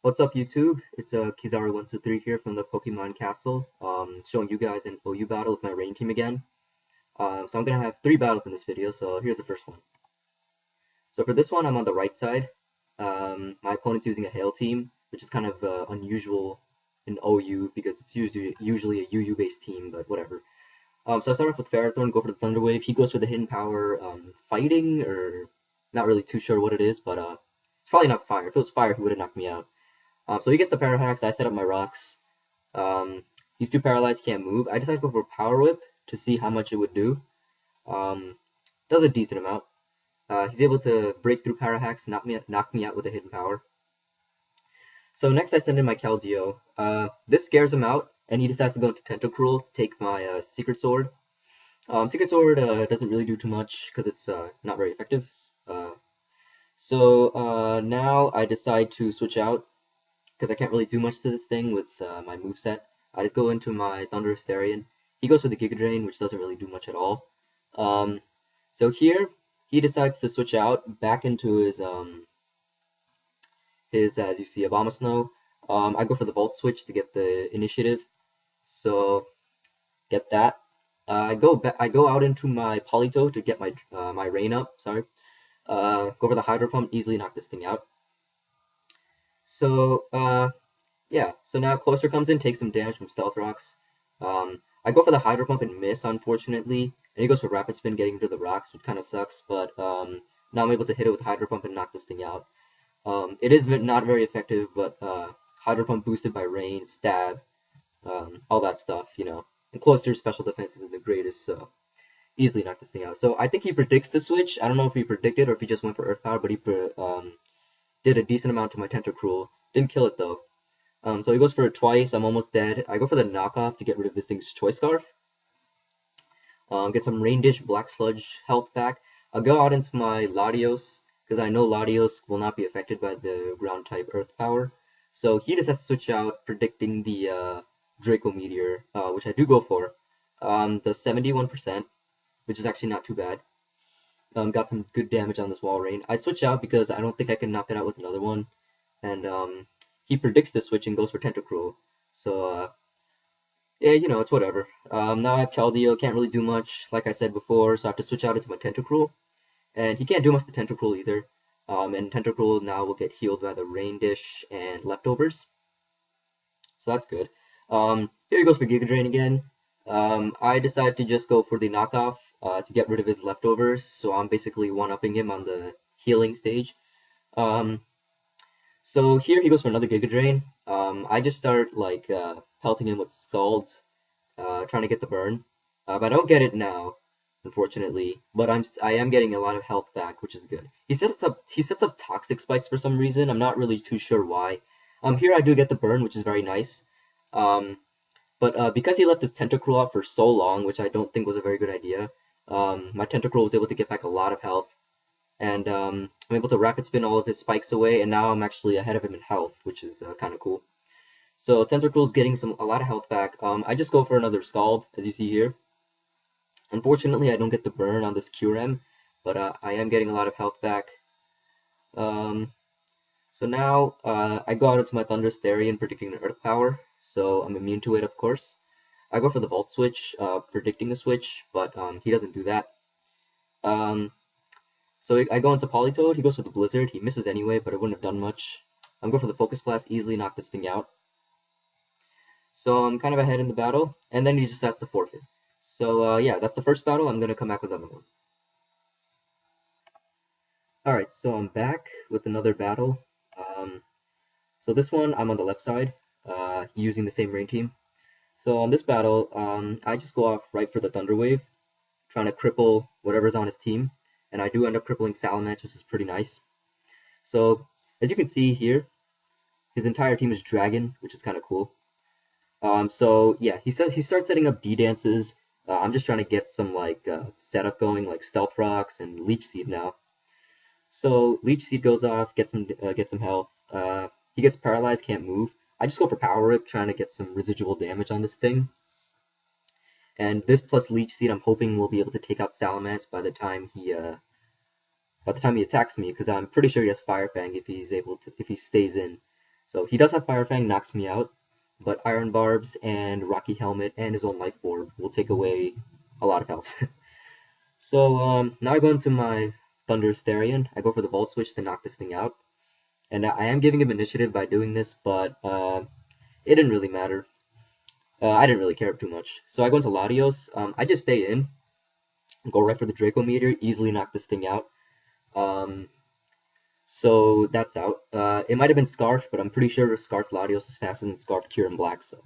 What's up, YouTube? It's Kizaru123 here from the Pokemon Castle, showing you guys an OU battle with my rain team again. So I'm gonna have three battles in this video. So here's the first one. So for this one, I'm on the right side. My opponent's using a Hail team, which is kind of unusual in OU because it's usually a UU based team, but whatever. So I start off with Ferrothorn, go for the Thunder Wave. He goes for the Hidden Power, Fighting, or not really too sure what it is, but it's probably not Fire. If it was Fire, he would have knocked me out. So he gets the Parahax. I set up my rocks. Um, he's too paralyzed, can't move. I decided to go for Power Whip to see how much it would do. Um, does a decent amount. He's able to break through Parahax, knock me out with a hidden power. So next I send in my Keldeo. This scares him out, and he decides to go into Tentacruel to take my Secret Sword. Secret Sword doesn't really do too much because it's not very effective. So now I decide to switch out because I can't really do much to this thing with my moveset. I just go into my Thunderous Therian. He goes for the Giga Drain, which doesn't really do much at all. So here, he decides to switch out back into his as you see, Abomasnow. I go for the Volt Switch to get the initiative. So, get that. I go out into my Polito to get my rain up, sorry. Go for the Hydro Pump, easily knock this thing out. So, yeah, so now Closer comes in, takes some damage from Stealth Rocks. I go for the Hydro Pump and miss, unfortunately, and he goes for Rapid Spin, getting into the rocks, which kind of sucks, but now I'm able to hit it with Hydro Pump and knock this thing out. It is not very effective, but Hydro Pump boosted by Rain, Stab, all that stuff, you know. And Closer's special defense isn't the greatest, so easily knock this thing out. So I think he predicts the switch. I don't know if he predicted or if he just went for Earth Power, but he did a decent amount to my Tentacruel. Didn't kill it, though. So he goes for it twice. I'm almost dead. I go for the knockoff to get rid of this thing's Choice Scarf. Get some Rain Dish, Black Sludge health back. I'll go out into my Latios, because I know Latios will not be affected by the ground type Earth Power. So he just has to switch out, predicting the Draco Meteor, which I do go for. The 71%, which is actually not too bad. Got some good damage on this Walrein. I switch out because I don't think I can knock it out with another one. And he predicts the switch and goes for Tentacruel. So yeah, you know, it's whatever. Now I have Keldeo, can't really do much, like I said before, so I have to switch out into my Tentacruel. And he can't do much to Tentacruel either. And Tentacruel now will get healed by the Rain Dish and Leftovers. So that's good. Here he goes for Giga Drain again. I decided to just go for the knockoff to get rid of his Leftovers, so I'm basically one-upping him on the healing stage. So here he goes for another Giga Drain. I just start like pelting him with Scalds, trying to get the burn. But I don't get it now, unfortunately. But I am getting a lot of health back, which is good. He sets up Toxic Spikes for some reason. I'm not really too sure why. Here I do get the burn, which is very nice. But because he left his Tentacruel out for so long, which I don't think was a very good idea, my Tentacruel was able to get back a lot of health. And I'm able to Rapid Spin all of his spikes away, and now I'm actually ahead of him in health, which is kind of cool. So Tentacruel's getting a lot of health back. I just go for another Scald, as you see here. Unfortunately, I don't get the burn on this QRM, but I am getting a lot of health back. So now I go out into my Thunderous Therian, predicting the Earth Power, so I'm immune to it, of course. I go for the Volt Switch, predicting the switch, but he doesn't do that. So I go into Politoed, he goes for the Blizzard, he misses anyway, but it wouldn't have done much. I'm going for the Focus Blast, easily knock this thing out. So I'm kind of ahead in the battle, and then he just has to forfeit. So yeah, that's the first battle. I'm going to come back with another one. Alright, so I'm back with another battle. So this one, I'm on the left side, using the same rain team. So on this battle, I just go off right for the Thunder Wave, trying to cripple whatever's on his team. And I do end up crippling Salamence, which is pretty nice. So, as you can see here, his entire team is Dragon, which is kind of cool. So yeah, he starts setting up D-dances. I'm just trying to get some like setup going, like Stealth Rocks and Leech Seed now. So Leech Seed goes off, gets some health. He gets paralyzed, can't move. I just go for Power Whip, trying to get some residual damage on this thing. And this plus Leech Seed, I'm hoping will be able to take out Salamence by the time he attacks me, because I'm pretty sure he has Fire Fang if he stays in. So he does have Fire Fang, knocks me out, but Iron Barbs and Rocky Helmet and his own Life Orb will take away a lot of health. So now I go into my Thunder Starion. I go for the Volt Switch to knock this thing out. And I am giving him initiative by doing this, but it didn't really matter. I didn't really care too much. So I go into Latios. I just stay in, go right for the Draco Meteor, easily knock this thing out. Um, so that's out. It might have been Scarf, but I'm pretty sure Scarf Latios is faster than Scarf Kyurem Black. So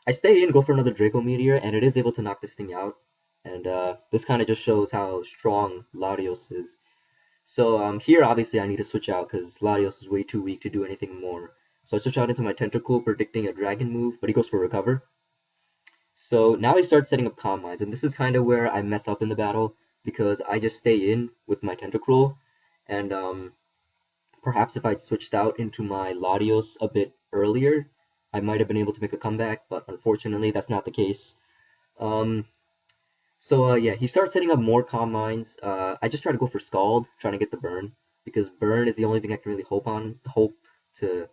I stay in, go for another Draco Meteor, and it is able to knock this thing out. And this kind of just shows how strong Latios is. So here, obviously, I need to switch out because Latios is way too weak to do anything more. So I switch out into my Tentacool, predicting a Dragon move, but he goes for Recover. So now he starts setting up Calm Minds, and this is kind of where I mess up in the battle because I just stay in with my Tentacruel, and perhaps if I'd switched out into my Latios a bit earlier, I might have been able to make a comeback, but unfortunately that's not the case. Yeah, he starts setting up more Calm Minds. I just try to go for Scald, trying to get the burn, because burn is the only thing I can really hope to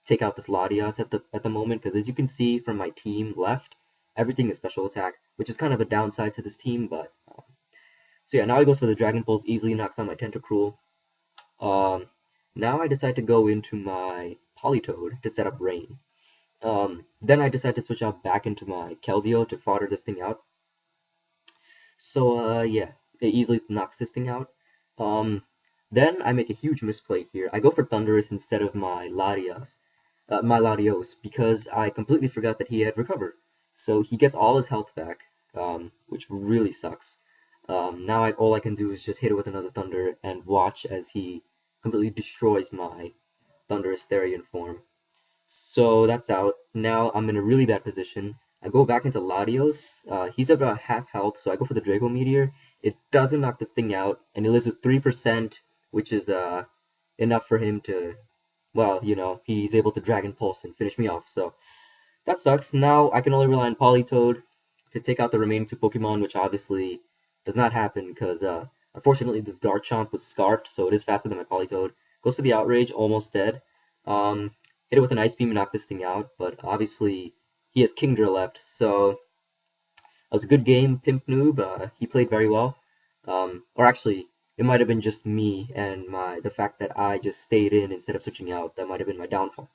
take out this Latias at the moment, because as you can see from my team left, everything is special attack, which is kind of a downside to this team, but so yeah, now he goes for the Dragon Pulse, easily knocks out my Tentacruel. Now I decide to go into my Politoed to set up Rain. Then I decide to switch out back into my Keldeo to fodder this thing out. So yeah, it easily knocks this thing out. Then I make a huge misplay here. I go for Thundurus instead of my Latios, because I completely forgot that he had Recover. So he gets all his health back, which really sucks. Now all I can do is just hit it with another Thunder and watch as he completely destroys my Thundurus Therian form. So that's out. Now I'm in a really bad position. I go back into Latios. He's about half health, so I go for the Draco Meteor. It doesn't knock this thing out, and he lives with 3%, which is enough for him to, well, you know, he's able to Dragon Pulse and finish me off. So that sucks. Now I can only rely on Politoed to take out the remaining two Pokemon, which obviously does not happen because unfortunately this Garchomp was scarfed, so it is faster than my Politoed. Goes for the Outrage, almost dead. Hit it with an Ice Beam and knock this thing out, but obviously he has Kingdra left, so it was a good game. Pimp Noob, he played very well. Or actually, it might have been just me and the fact that I just stayed in instead of switching out. That might have been my downfall.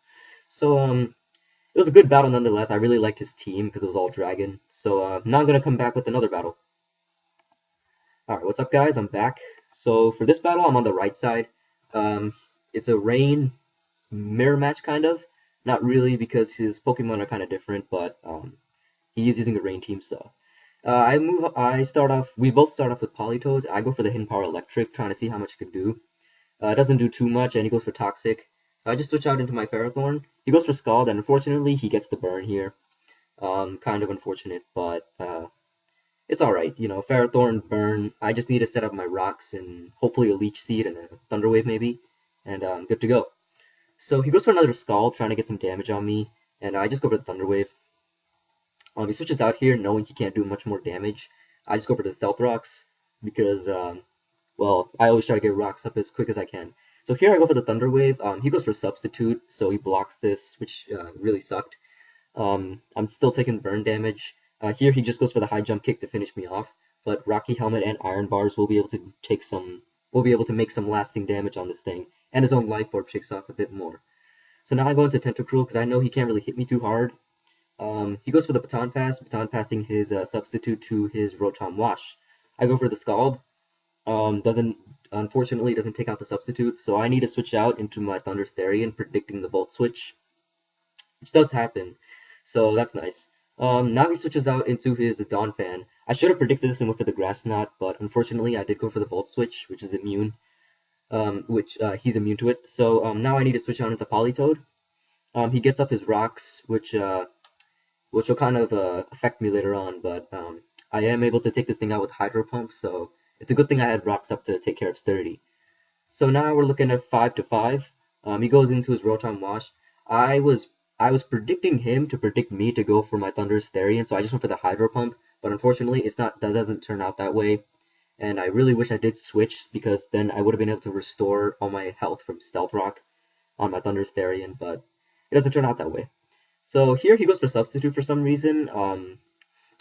So it was a good battle nonetheless. I really liked his team because it was all Dragon. So now I'm gonna come back with another battle. All right, what's up, guys? I'm back. So for this battle, I'm on the right side. It's a Rain mirror match, kind of. Not really, because his Pokemon are kind of different, but he is using a Rain team, so. We both start off with Politoeds. I go for the Hidden Power Electric, trying to see how much it could do. It doesn't do too much, and he goes for Toxic. I just switch out into my Ferrothorn. He goes for Scald, and unfortunately, he gets the burn here. Kind of unfortunate, but it's alright. You know, Ferrothorn, burn. I just need to set up my rocks and hopefully a Leech Seed and a Thunder Wave maybe, and I'm good to go. So he goes for another Scald, trying to get some damage on me, and I just go for the Thunder Wave. He switches out here, knowing he can't do much more damage. I just go for the Stealth Rocks, because, well, I always try to get rocks up as quick as I can. So here I go for the Thunder Wave. He goes for Substitute, so he blocks this, which really sucked. I'm still taking burn damage. Here he just goes for the High Jump Kick to finish me off, but Rocky Helmet and Iron Bars will be able to make some lasting damage on this thing, and his own Life Orb takes off a bit more. So now I go into Tentacruel because I know he can't really hit me too hard. He goes for the Baton Pass, Baton Passing his substitute to his Rotom Wash. I go for the Scald. Unfortunately doesn't take out the substitute, so I need to switch out into my Thunder Starion, predicting the Volt Switch, which does happen. So that's nice. Now he switches out into his Donphan. I should have predicted this and went for the Grass Knot, but unfortunately I did go for the Volt Switch, which is immune. He's immune to it. So now I need to switch out into Politoed. He gets up his rocks, which will kind of affect me later on, but I am able to take this thing out with Hydro Pump, so it's a good thing I had rocks up to take care of Sturdy. So now we're looking at 5-5. He goes into his Rotom Wash. I was predicting him to predict me to go for my Thundurus Therian, so I just went for the Hydro Pump, but unfortunately that doesn't turn out that way. And I really wish I did switch, because then I would have been able to restore all my health from Stealth Rock on my Thundurus Therian, but it doesn't turn out that way. So here he goes for substitute for some reason.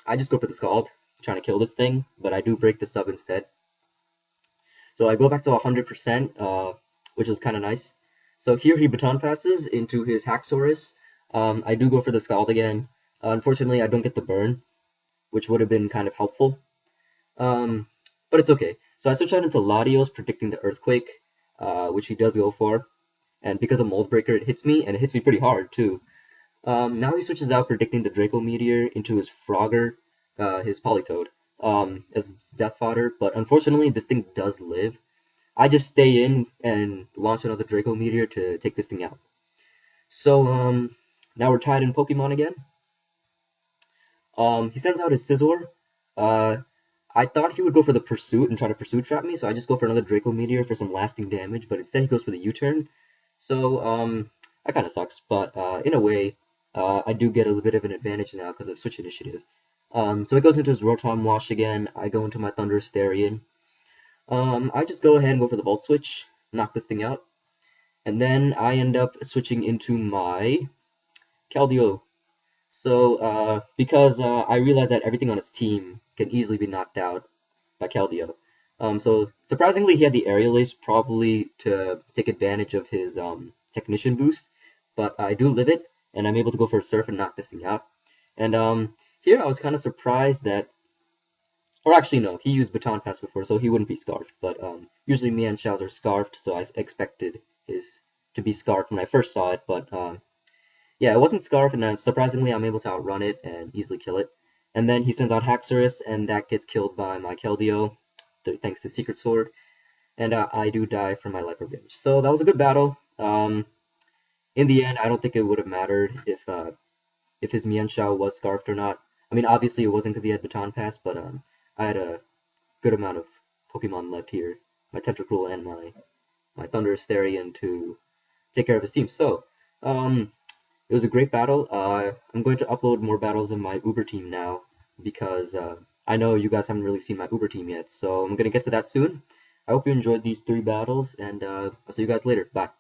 I just go for the Scald, trying to kill this thing, but I do break the sub instead. So I go back to 100%, which is kind of nice. So here he baton passes into his Haxorus. I do go for the Scald again. Unfortunately, I don't get the burn, which would have been kind of helpful. But it's okay. So I switch out into Latios, predicting the Earthquake, which he does go for. And because of Mold Breaker, it hits me, and it hits me pretty hard, too. Now he switches out, predicting the Draco Meteor into his Frogger, his Politoed, as death fodder. But unfortunately, this thing does live. I just stay in and launch another Draco Meteor to take this thing out. So, now we're tied in Pokemon again. He sends out his Scizor. I thought he would go for the Pursuit and try to Pursuit Trap me, so I just go for another Draco Meteor for some lasting damage, but instead he goes for the U-turn. So, that kind of sucks, but in a way, I do get a little bit of an advantage now because of Switch Initiative. So it goes into his Rotom Wash again. I go into my Thundurus Therian. I just go ahead and go for the Volt Switch, knock this thing out. And then I end up switching into my Keldeo. So, because I realized that everything on his team can easily be knocked out by Keldeo. So, surprisingly, he had the Aerial Ace probably to take advantage of his Technician boost, but I do live it, and I'm able to go for a Surf and knock this thing out. And here I was kind of surprised that, or actually no, he used Baton Pass before, so he wouldn't be Scarfed, but usually Mienshau's are Scarfed, so I expected his to be Scarfed when I first saw it, but yeah, it wasn't Scarf, and surprisingly I'm able to outrun it and easily kill it. And then he sends out Haxorus, and that gets killed by my Keldeo, thanks to Secret Sword, and I do die from my Life Orb. So that was a good battle. In the end, I don't think it would have mattered if his Mienshao was Scarfed or not. I mean, obviously it wasn't because he had Baton Pass, but I had a good amount of Pokemon left here, my Tentacruel and my Thundurus Therian to take care of his team. So, it was a great battle. I'm going to upload more battles of my Uber team now because I know you guys haven't really seen my Uber team yet. So I'm going to get to that soon. I hope you enjoyed these 3 battles, and I'll see you guys later. Bye.